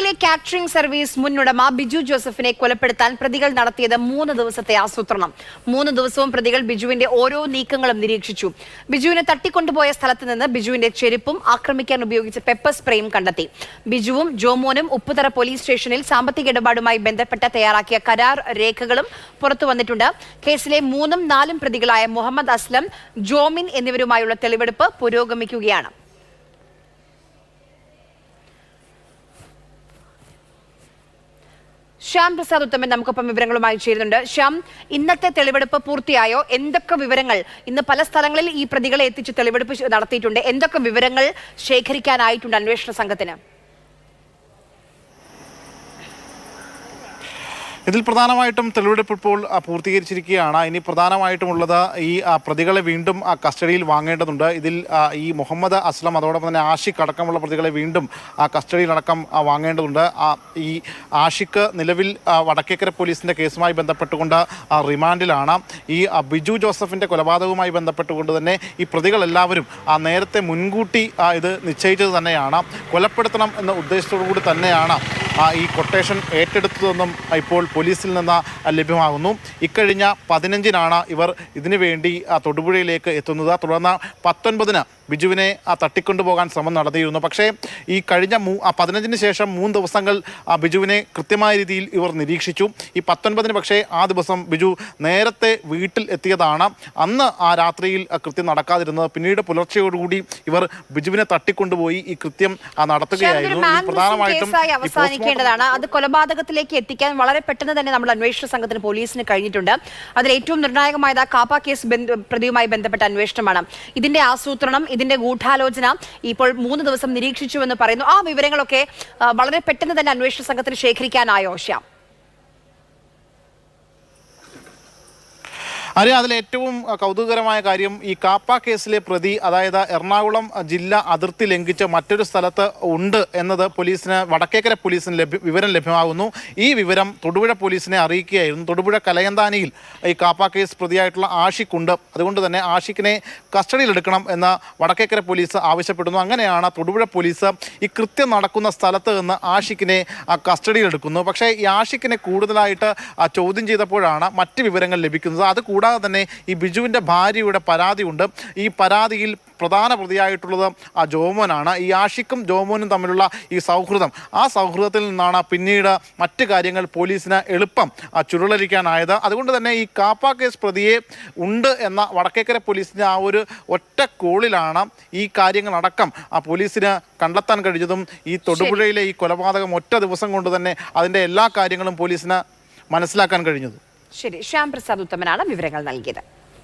തൊടുപുഴയിലെ catering service മുന്നുടമ Biju ജോസഫിനെ കൊലപ്പെടുത്താൻ പ്രതികൾ നടത്തിയത് 3 ദിവസത്തെ ആസൂത്രണം. 3 ദിവസവും പ്രതികൾ ബിജുവിന്റെ ഓരോ നീക്കങ്ങളും നിരീക്ഷിച്ചു. ബിജുവിനെ തട്ടിക്കൊണ്ടുപോയ സ്ഥലത്ത് നിന്ന് ബിജുവിന്റെ ചെരുപ്പും ആക്രമിക്കാൻ ഉപയോഗിച്ച പെപ്പർ സ്പ്രേയും കണ്ടെത്തി. ബിജുവും ജോമോനും ഉപ്പുതറ പോലീസ് സ്റ്റേഷനിൽ സാമ്പത്തിക ഇടപാടുമായി ബന്ധപ്പെട്ട് തയ്യാറാക്കിയ കരാർ രേഖകളും പുറത്തു വന്നിട്ടുണ്ട്. കേസിലെ 3ഉം 4ഉം പ്രതികളായ മുഹമ്മദ് അസ്ലം, ജോമിൻ എന്നിവരുമായുള്ള തെളിവെടുപ്പ് പുരോഗമിക്കുകയാണ്. ശ്യാം പ്രസാദ് ഉത്തമൻ നമുക്കൊപ്പം വിവരങ്ങളുമായി ചേരുന്നുണ്ട്. ശ്യാം, ഇന്നത്തെ തെളിവെടുപ്പ് പൂർത്തിയായോ? എന്തൊക്കെ വിവരങ്ങൾ ഇന്ന് പല സ്ഥലങ്ങളിൽ ഈ പ്രതികളെ എത്തിച്ച് തെളിവെടുപ്പ് നടത്തിയിട്ടുണ്ട്? എന്തൊക്കെ വിവരങ്ങൾ ശേഖരിക്കാനായിട്ടുണ്ട് അന്വേഷണ സംഘത്തിന്? ഇതിൽ പ്രധാനമായിട്ടും തെളിവെടുപ്പ് ഇപ്പോൾ പൂർത്തീകരിച്ചിരിക്കുകയാണ്. ഇനി പ്രധാനമായിട്ടുമുള്ളത് ഈ പ്രതികളെ വീണ്ടും കസ്റ്റഡിയിൽ വാങ്ങേണ്ടതുണ്ട്. ഇതിൽ ഈ മുഹമ്മദ് അസ്ലം, അതോടൊപ്പം തന്നെ ആഷിഖ് അടക്കമുള്ള പ്രതികളെ വീണ്ടും കസ്റ്റഡിയിലടക്കം വാങ്ങേണ്ടതുണ്ട്. ഈ ആഷിഖ് നിലവിൽ വടക്കേക്കര പോലീസിൻ്റെ കേസുമായി ബന്ധപ്പെട്ടുകൊണ്ട് റിമാൻഡിലാണ്. ഈ ബിജു ജോസഫിൻ്റെ കൊലപാതകവുമായി ബന്ധപ്പെട്ടുകൊണ്ട് തന്നെ ഈ പ്രതികളെല്ലാവരും നേരത്തെ മുൻകൂട്ടി ഇത് നിശ്ചയിച്ചത് തന്നെയാണ്. കൊലപ്പെടുത്തണം എന്ന ഉദ്ദേശത്തോടു കൂടി തന്നെയാണ് ഈ കൊട്ടേഷൻ ഏറ്റെടുത്തതെന്നും ഇപ്പോൾ പോലീസിൽ നിന്ന് ലഭ്യമാകുന്നു. ഇക്കഴിഞ്ഞ 15-നാണ് ഇവർ ഇതിനു വേണ്ടി തൊടുപുഴയിലേക്ക് എത്തുന്നത്. തുടർന്ന് 19-ന് ബിജുവിനെ തട്ടിക്കൊണ്ടുപോകാൻ ശ്രമം നടത്തിയിരുന്നു. പക്ഷേ ഈ കഴിഞ്ഞ 15-ന് ശേഷം 3 ദിവസങ്ങൾ ബിജുവിനെ കൃത്യമായ രീതിയിൽ ഇവർ നിരീക്ഷിച്ചു. ഈ 19-ന് പക്ഷേ ആ ദിവസം ബിജു നേരത്തെ വീട്ടിൽ എത്തിയതാണ്. അന്ന് ആ രാത്രിയിൽ കൃത്യം നടക്കാതിരുന്നത്. പിന്നീട് പുലർച്ചയോടുകൂടി ഇവർ ബിജുവിനെ തട്ടിക്കൊണ്ടുപോയി ഈ കൃത്യം നടത്തുകയായിരുന്നു. പ്രധാനമായിട്ടും അത് കൊലപാതകത്തിലേക്ക് എത്തിക്കാൻ വളരെ പെട്ടെന്ന് തന്നെ നമ്മൾ അന്വേഷണ സംഘത്തിന് പോലീസിന് കഴിഞ്ഞിട്ടുണ്ട്. അതിൽ ഏറ്റവും നിർണായകമായത് കാപ്പ കേസ് പ്രതിയുമായി ബന്ധപ്പെട്ട അന്വേഷണമാണ്. ഇതിന്റെ ആസൂത്രണം, ഇതിന്റെ ഗൂഢാലോചന ഇപ്പോൾ 3 ദിവസം നിരീക്ഷിച്ചുവെന്ന് പറയുന്നു. ആ വിവരങ്ങളൊക്കെ വളരെ പെട്ടെന്ന് തന്നെ അന്വേഷണ സംഘത്തിന് ശേഖരിക്കാനായോ ശ്യാം? അതിൽ ഏറ്റവും കൗതുകകരമായ കാര്യം ഈ കാപ്പ കേസിലെ പ്രതി, അതായത് എറണാകുളം ജില്ല അതിർത്തി ലംഘിച്ച് മറ്റൊരു സ്ഥലത്ത് ഉണ്ട് എന്നത് പോലീസിന്, വടക്കേക്കര പോലീസിന് വിവരം ലഭ്യമാകുന്നു. ഈ വിവരം തൊടുപുഴ പോലീസിനെ അറിയിക്കുകയായിരുന്നു. തൊടുപുഴ കലയന്താനിയിൽ ഈ കാപ്പ കേസ് പ്രതിയായിട്ടുള്ള ആഷിഖ് ഉണ്ട്. അതുകൊണ്ട് തന്നെ ആഷിഖിനെ കസ്റ്റഡിയിലെടുക്കണം എന്ന് വടക്കേക്കര പോലീസ് ആവശ്യപ്പെടുന്നു. അങ്ങനെയാണ് തൊടുപുഴ പോലീസ് ഈ കൃത്യം നടക്കുന്ന സ്ഥലത്ത് നിന്ന് ആഷിഖിനെ കസ്റ്റഡിയിലെടുക്കുന്നു. പക്ഷേ ഈ ആഷിഖിനെ കൂടുതലായിട്ട് ചോദ്യം ചെയ്തപ്പോഴാണ് മറ്റ് വിവരങ്ങൾ ലഭിക്കുന്നത്. അതുകൂടാതെ തന്നെ ഈ ബിജുവിൻ്റെ ഭാര്യയുടെ പരാതിയുണ്ട്. ഈ പരാതിയിൽ പ്രധാന പ്രതിയായിട്ടുള്ളത് ജോമോനാണ്. ഈ ആഷിഖും ജോമോനും തമ്മിലുള്ള ഈ സൗഹൃദം, ആ സൗഹൃദത്തിൽ നിന്നാണ് പിന്നീട് മറ്റ് കാര്യങ്ങൾ പോലീസിന് എളുപ്പം ചുരുളരിക്കാനായത്. അതുകൊണ്ട് തന്നെ ഈ കാപ്പ കേസ് പ്രതിയെ ഉണ്ട് എന്ന വടക്കേക്കര പോലീസിൻ്റെ ആ ഒരു ഒറ്റ കോളിലാണ് ഈ കാര്യങ്ങളടക്കം പോലീസിന് കണ്ടെത്താൻ കഴിഞ്ഞതും ഈ തൊടുപുഴയിലെ ഈ കൊലപാതകം ഒറ്റ ദിവസം കൊണ്ട് തന്നെ അതിൻ്റെ എല്ലാ കാര്യങ്ങളും പോലീസിന് മനസ്സിലാക്കാൻ കഴിഞ്ഞതും. ശരി, ശ്യാം പ്രസാദ് ഉത്തമനാണ് വിവരങ്ങൾ നൽകിയത്.